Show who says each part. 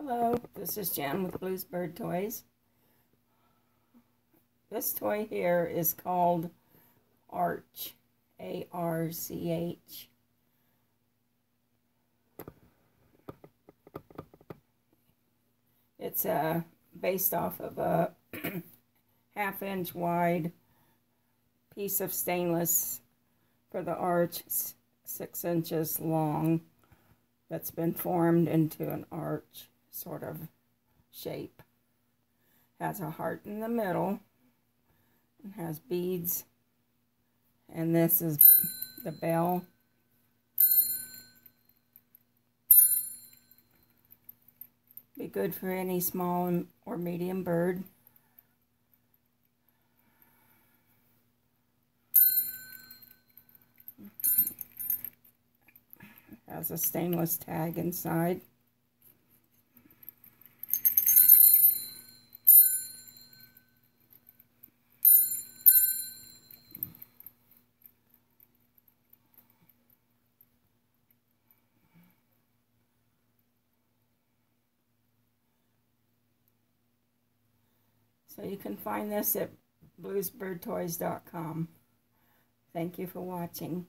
Speaker 1: Hello, this is Jan with Blues Bird Toys. This toy here is called Arch, A-R-C-H. It's based off of a half-inch wide piece of stainless for the arch, 6 inches long, that's been formed into an arch sort of shape. Has a heart in the middle and has beads, and this is the bell. Be good for any small or medium bird. Has a stainless tag inside. So you can find this at bluesbirdtoys.com. Thank you for watching.